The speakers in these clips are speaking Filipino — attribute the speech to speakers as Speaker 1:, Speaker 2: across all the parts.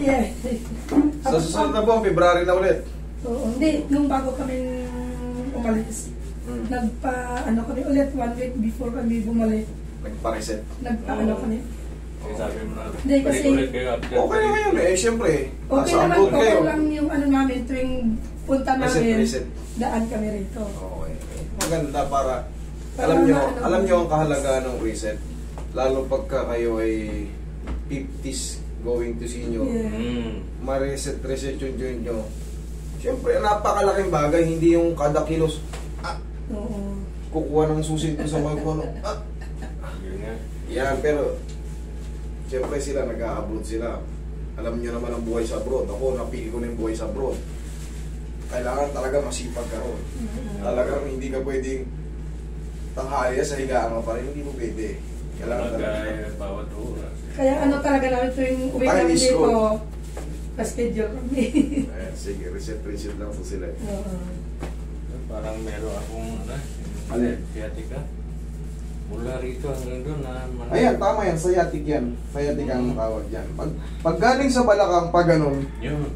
Speaker 1: Yeah.
Speaker 2: Sa susunod na buwan, February na ulit.
Speaker 1: Oo, hindi. Nung bago kami umalis, ano kami ulit 1 week before kami bumalik.
Speaker 2: Nagpa-reset.
Speaker 1: Ano kami.
Speaker 3: Sabi mo na,
Speaker 1: Hindi kasi,
Speaker 3: balik kayo after.
Speaker 2: Okay na ngayon eh, siyempre.
Speaker 1: okay
Speaker 2: nasa
Speaker 1: naman
Speaker 2: abroad
Speaker 1: po
Speaker 2: kayo.
Speaker 1: lang yung ano namin tuwing punta namin,
Speaker 2: Reset.
Speaker 1: daan kami rito.
Speaker 2: Okay. Maganda para,
Speaker 1: Para
Speaker 2: alam nyo ang kahalagaan ng reset. Lalo pagka kayo ay 50s going to senior.
Speaker 1: Yeah.
Speaker 2: Ma-reset yung joint nyo. Siyempre, napakalaking bagay. Hindi yung kada kilos,
Speaker 1: Oo.
Speaker 2: kukuha ng susit ko sa mga kuno.
Speaker 3: Yun nga.
Speaker 2: Yan, pero siyempre sila, nag-a-abroad sila. Alam niyo naman ang buhay sa abroad. Ako, napili ko na yung buhay sa abroad. Kailangan talaga masipag ka ron. Talagang hindi ka pwedeng tanghali sa higaan mo pa rin. Hindi mo pwede. Kailangan talaga.
Speaker 3: Magkaya bawat oras.
Speaker 1: Kaya ano talaga namin tuwing uwi
Speaker 2: Time
Speaker 1: kami
Speaker 2: is
Speaker 1: dito,
Speaker 2: gold.
Speaker 1: pa-schedule kami.
Speaker 2: Ayan, sige, reset lang sa sila.
Speaker 1: Oo.
Speaker 3: Parang meron akong,
Speaker 2: Alin?
Speaker 3: sciatica. Mula rito hanggang doon na
Speaker 2: Ayan, tama yan. Sciatic yan. Sciatic ang tawag yan. Pag galing sa balakang pag ganun,
Speaker 3: yun.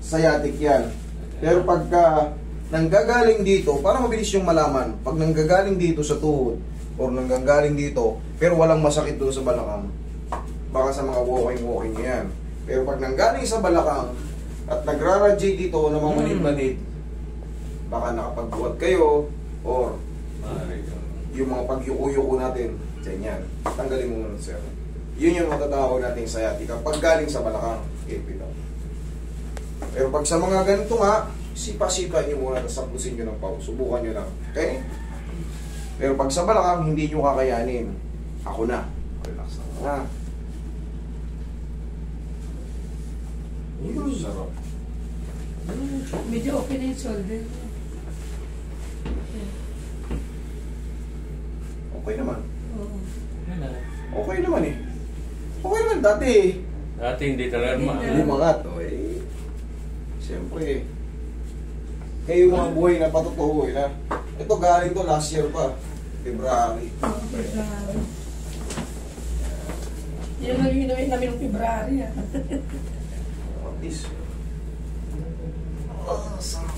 Speaker 2: sciatic yan. Pero pagka nanggagaling dito, para mabilis yung malaman, pag nanggagaling dito sa tuhod, or nanggagaling dito, pero walang masakit doon sa balakang, baka sa mga walking yan. Pero pag nanggaling sa balakang, at nagra-radiate dito na mamanid-manid, baka nakapagbuhat kayo, or yung mga pagyuko-yuko natin, dyan yan. Tanggalin mo muna, sir. Yun yung matatawag nating sciatica. Pag galing sa balakang, ipit lang. Pero pag sa mga ganito nga, sipa-sipa nyo muna, tapos sapusin nyo ng pau. Subukan nyo lang. Okay? Pero pag sa balakang, hindi nyo kakayanin. Ako na. Relax lang. Ha? Yun. Sarap.
Speaker 1: Medyo okay na yung shoulder.
Speaker 2: Okay naman.
Speaker 1: Oo.
Speaker 2: Okay naman eh. Okay naman dati eh.
Speaker 3: Dati hindi talaga
Speaker 2: Hindi mangat. O eh. Siyempre. Kayo mga buhay na patutuloy na. Ito galing to last year pa. February.
Speaker 1: Oo, February. Yan lang yung inuwi namin ng February.
Speaker 2: At least. Sarap.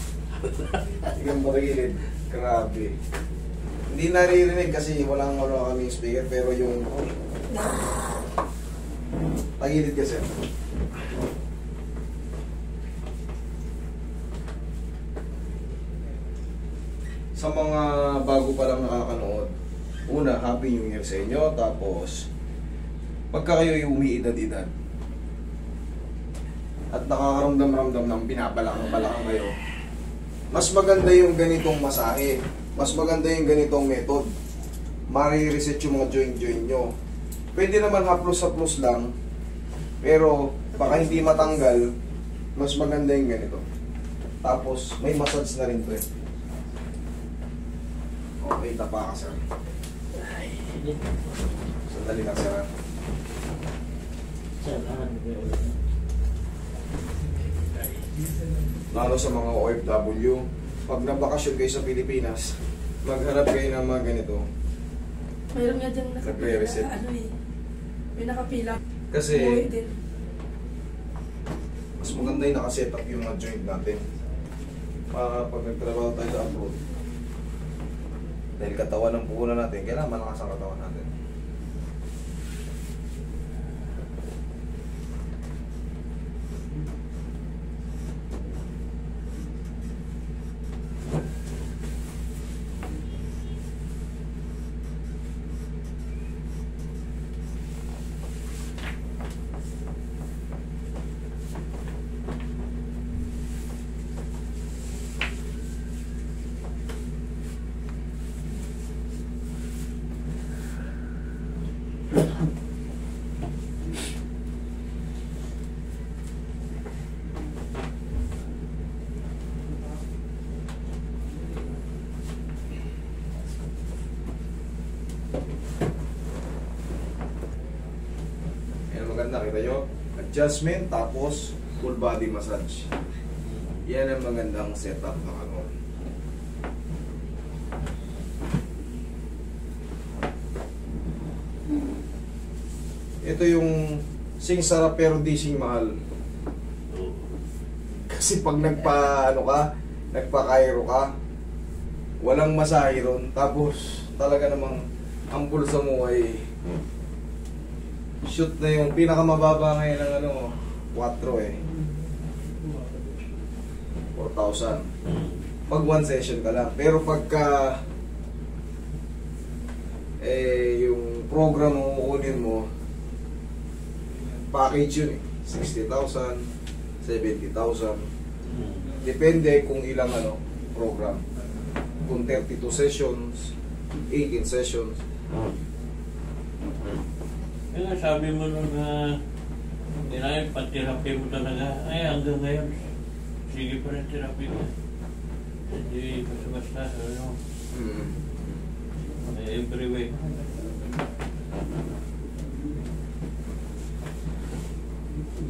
Speaker 2: Tingnan mo rin. Grabe. Hindi naririnig kasi walang kami speaker, pero yung tagilid kasi. Sa mga bago pa lang nakakanood, una, Happy New Year sa inyo, tapos pagka kayo yung umiidad-idad at nakakaramdam-ramdam ng pinabalakang kayo, mas maganda yung ganitong masahe. Mas maganda yung ganitong method. Mari-reset yung mga joint nyo. Pwede naman haplos-haplos lang, pero baka hindi matanggal, mas maganda yung ganito. Tapos, may massage na rin to eh. Okay, tapa ka sir. Sandali lang sir. Lalo sa mga OFW, pag nabakasyon kayo sa Pilipinas, maghanap kayo ng mga ganito.
Speaker 1: Mayroon nga dyan
Speaker 2: Nagre-reset.
Speaker 1: ano eh. May nakapila.
Speaker 2: Kasi,
Speaker 1: Buhay din.
Speaker 2: mas maganda yung nakaset up yung mga joint natin. Pag nagtrabaho tayo sa abroad, dahil katawan ng puhunan natin, kailangan malakas ang katawan natin. Maganda, kita nyo? Adjustment, tapos full body massage. Yan ang magandang setup ng ano. Ito yung Sing sarap pero di sing mahal. Kasi pag nagpa-Cairo ka, walang masahe ron. Tapos talaga namang ang bulsa mo ay shoot na yung pinakamababa ngayon ng 4 eh. 4,000. Pag one session ka lang. Pero pagka yung program mo kukunin mo, package yun eh. 60,000, 70,000. Depende kung ilang program. Kung 32 sessions, 18 sessions.
Speaker 3: Kaya sabi mo nung nilay, pag-therapy mo talaga, ay hanggang ngayon, sige pa rin therapy ka. Hindi basta-basta, every way.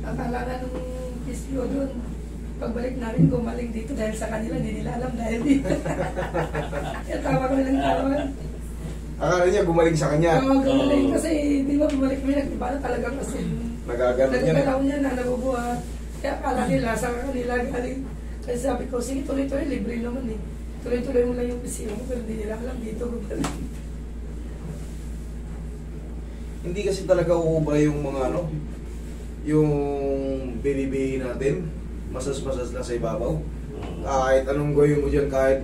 Speaker 1: Akala nga nung PCO doon, pagbalik namin, gumaling dito dahil sa kanila, hindi nila alam dahil dito. Kaya tawa kami ng tawa.
Speaker 2: Akala niya gumaling sa kanya.
Speaker 1: Oo, gumaling. Kasi di ba bumalik kami, nag-iba na talaga kasi
Speaker 2: Nagagano'n yan.
Speaker 1: nagagalaw niya na nabubuhat. Kaya akala nila, sa kanila galing. Kasi sabi ko, sige tuloy-tuloy, libre naman eh. Tuloy-tuloy mo lang yung PCO mo, pero hindi nila alam dito gumaling.
Speaker 2: Hindi kasi talaga uubra yung mga yung binibihi natin, masas-masas lang sa ibabaw. Kahit anong gawin mo dyan, kahit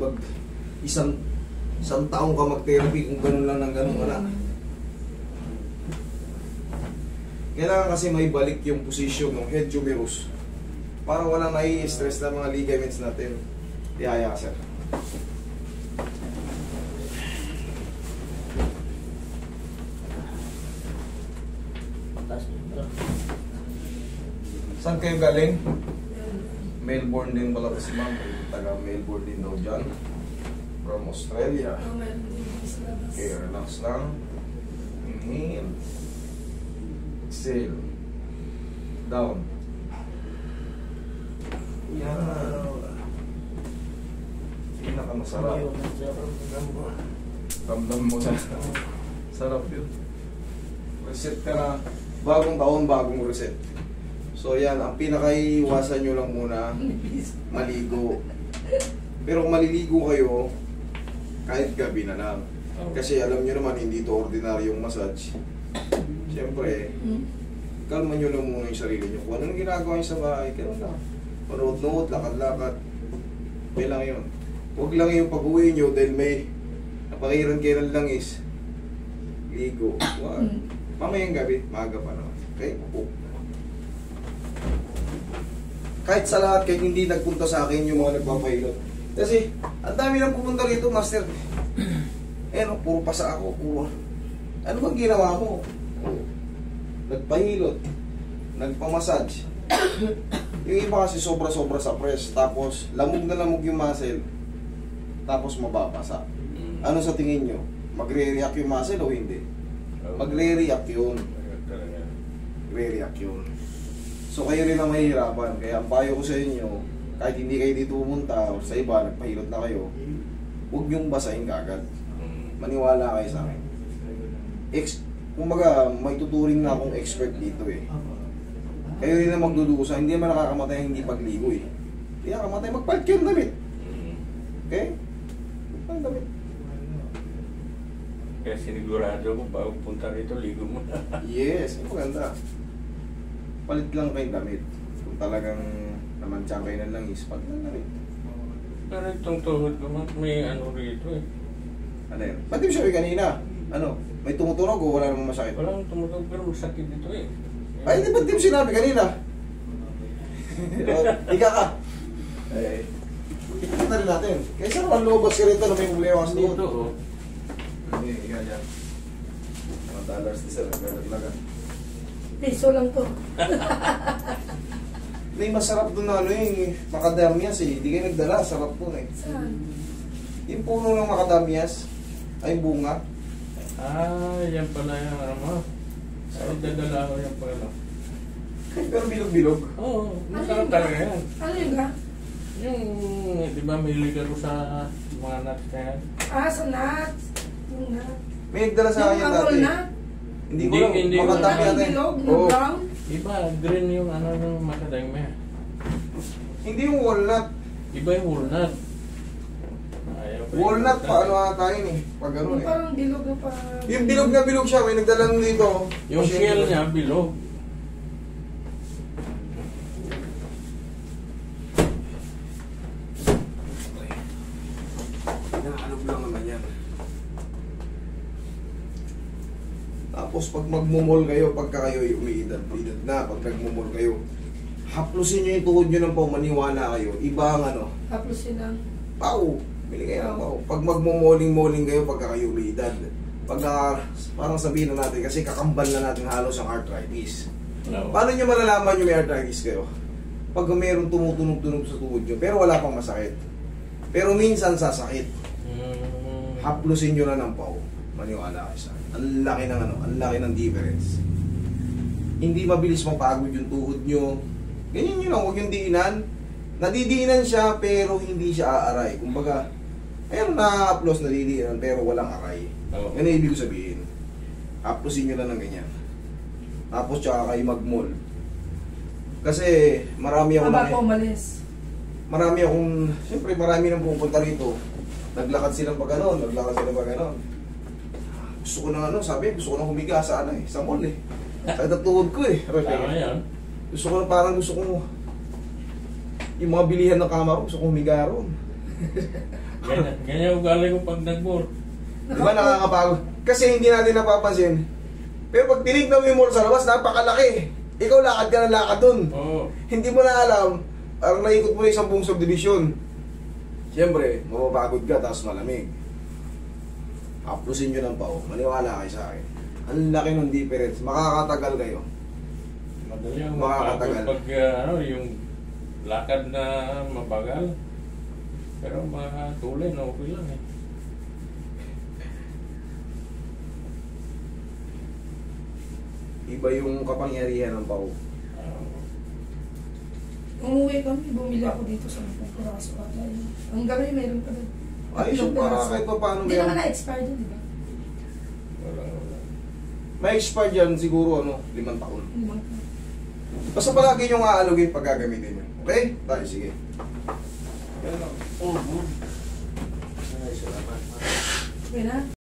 Speaker 2: isang taong ka mag-therapy, kung ganun lang ng ganun, wala. Kailangan kasi may balik yung position ng head humerus para walang nai-stress na mga ligaments natin. Ihaya ka, sir. Saan kayo galing? Melbourne din pala si ma'am. Taga Melbourne din daw dyan. From Australia. Okay, relax lang. Inhale. Exhale. Down. Yan. Pinakamasarap. Ramdam mo na. Sarap yun. Reset ka na. Bagong taon, bagong reset. So yan, ang pinakaiwasan nyo lang muna, maligo. Pero kung maliligo kayo, kahit gabi na lang. Kasi alam nyo naman, hindi ito ordinaryong massage. Siyempre, kalma nyo lang muna yung sarili nyo. Kung anong ginagawa nyo sa bahay, gano'n lang. Panood-nood, lakad-lakad. May lang yun. Huwag lang yung pag-uwi nyo dahil may napakiran kayo ng langis. Ligo. Mamayang gabi, maaga pa naman. Okay? Kahit sa lahat, kahit hindi nagpunta sa akin yung mga nagpapahilot. Kasi, ang dami nang pupunta rito, master. Puro pasa ako, puro. Ano bang ginawa mo? Nagpahilot, nagpamassage. Yung iba kasi sobra-sobra sa press, tapos lamog na lamog yung muscle, tapos mababasa. Ano sa tingin nyo? Magre-react yung muscle o hindi? Magre-react yun. Magre-react yun. So kayo rin ang mahihirapan. Kaya ang payo ko sa inyo, kahit hindi kayo dito pumunta o sa iba, nagpahilot na kayo, huwag niyong basahin kagad. Maniwala kayo sa akin. Kumbaga, may tuturing na akong expert dito eh. Kayo rin na magdudusa, hindi naman nakakamatay hindi pagligo eh. Hindi nakakamatay, magpalit kayo ng damit. Okay? Ang damit.
Speaker 3: Kaya sinigurado ko, bago punta rito, ligo mo na.
Speaker 2: Yes, maganda. Palit lang kayong damit. Kung talagang namantsa kayo ng langis, palit lang damit.
Speaker 3: Pero itong tuhod ko, may rito eh.
Speaker 2: Ano yun? Ba't di mo sabi kanina? Ano? May tumutunog o wala namang masakit?
Speaker 3: Walang tumutunog pero masakit dito eh.
Speaker 2: Ay, di ba't di mo sinabi kanina? Ika ka. Ay, ikita rin natin. Kaysa naman lobos ka rito na may problema sa tuhod.
Speaker 3: Dito oh.
Speaker 2: Hindi, ika dyan. Mga dollars di sir, naglalaglagan.
Speaker 1: Piso lang to.
Speaker 2: May masarap doon na macadamias eh. Hindi kayo nagdala, sarap po eh.
Speaker 1: Saan?
Speaker 2: Yung puno ng macadamias, ay bunga.
Speaker 3: Yan pala yung mo. Ay, dadala ko yan pala.
Speaker 2: Pero bilog-bilog.
Speaker 3: Oo, masarap talaga yan.
Speaker 1: Ano yun ka?
Speaker 3: Yung, di ba may ligar ko sa mga nuts na yan?
Speaker 1: Sa nuts. Yung nuts.
Speaker 2: May nagdala sa akin
Speaker 1: Yung
Speaker 2: dati.
Speaker 1: apple nut.
Speaker 2: Hindi ko lang,
Speaker 3: Hindi ko
Speaker 2: macadamia
Speaker 1: Yung
Speaker 2: natin.
Speaker 1: bilog,
Speaker 2: Oo.
Speaker 1: brown.
Speaker 3: Iba, green yung ano ng makadang mo.
Speaker 2: Hindi yung walnut.
Speaker 3: Iba yung walnut. Ayaw pa
Speaker 2: Walnut pa, ano ata yun eh. Pag ano
Speaker 1: Yung
Speaker 2: eh.
Speaker 1: parang bilog na pa.
Speaker 2: Yung bilog na bilog siya, may nagdala nun dito.
Speaker 3: Yung shell niya, bilog.
Speaker 2: Inaalog lang naman yan. Tapos pag magmumol kayo, pagka kayo umiidad na, pag nagmumol kayo, haplusin nyo yung tuhod nyo ng pao, maniwala kayo. Iba ang ano,
Speaker 1: Tapos yun ang
Speaker 2: pao. Bili kayo ng pao. Pag magmumoling-moling kayo, pagka kayo umiidad. Pagka, parang sabihin na natin, kasi kakambal na natin halos ang arthritis.
Speaker 3: No.
Speaker 2: Paano nyo malalaman yung may arthritis kayo? Pag mayroong tumutunog-tunog sa tuhod nyo, pero wala pang masakit. Pero minsan sasakit. Haplusin nyo na ng pao. Maniwala kayo sa akin. Ang laki ng ano, ang laki ng difference. Hindi mabilis mapagod yung tuhod nyo. Ganyan yun lang, huwag yung diinan. Nadidiinan siya, pero hindi siya aaray. Kumbaga, ayun na-haplos, nadidiinan, pero walang aray.
Speaker 3: Oo.
Speaker 2: Yan ang ibig sabihin. Haplosin nyo na ng ganyan. Tapos tsaka kayo mag-mall. Kasi marami akong
Speaker 1: haba ko umalis.
Speaker 2: marami akong, siyempre marami nang pupunta rito. Naglakad silang pag ano, naglakad silang pag ano. Gusto ko na ano, sabi, gusto ko na humiga sa ano eh, sa mall eh. Kahit ang tuhod ko eh.
Speaker 3: Tama yan.
Speaker 2: Gusto ko na parang gusto ko, yung mga bilihan ng kama ko, gusto ko humiga ron.
Speaker 3: Ganyan ugali ko pag nag-board.
Speaker 2: Di ba nakakapagod? Kasi hindi natin napapansin. Pero pag tinignan mo yung mall sa labas, napakalaki. Ikaw lakad ka ng lakad dun.
Speaker 3: Oo.
Speaker 2: Hindi mo na alam, parang naikot mo na isang buong subdivision. Siyempre, mapapagod ka, tapos malamig. Haplusin nyo ng pao, maniwala kayo sa akin. Ang laki ng difference, makakatagal kayo.
Speaker 3: Madali ang
Speaker 2: Makakatagal.
Speaker 3: mapagod pag ano, yung lakad na mabagal. Pero mga tulay na okay lang eh.
Speaker 2: Iba yung kapangyarihan ng pao.
Speaker 1: Umuwi kami, bumili ako dito sa Puraso ata. Ang gabi meron pa doon.
Speaker 2: Ayos yung para kahit pa paano
Speaker 1: Hindi naman
Speaker 2: meron.
Speaker 1: na-expire doon, di ba?
Speaker 3: Wala.
Speaker 2: May expire dyan siguro 5 taon.
Speaker 1: Hindi man.
Speaker 2: Basta palagi nyo aalugin pag gagamitin nyo. Okay? Tayo, sige. Yan lang.
Speaker 3: Oh, good.
Speaker 2: Ay, salamat.
Speaker 1: Okay na?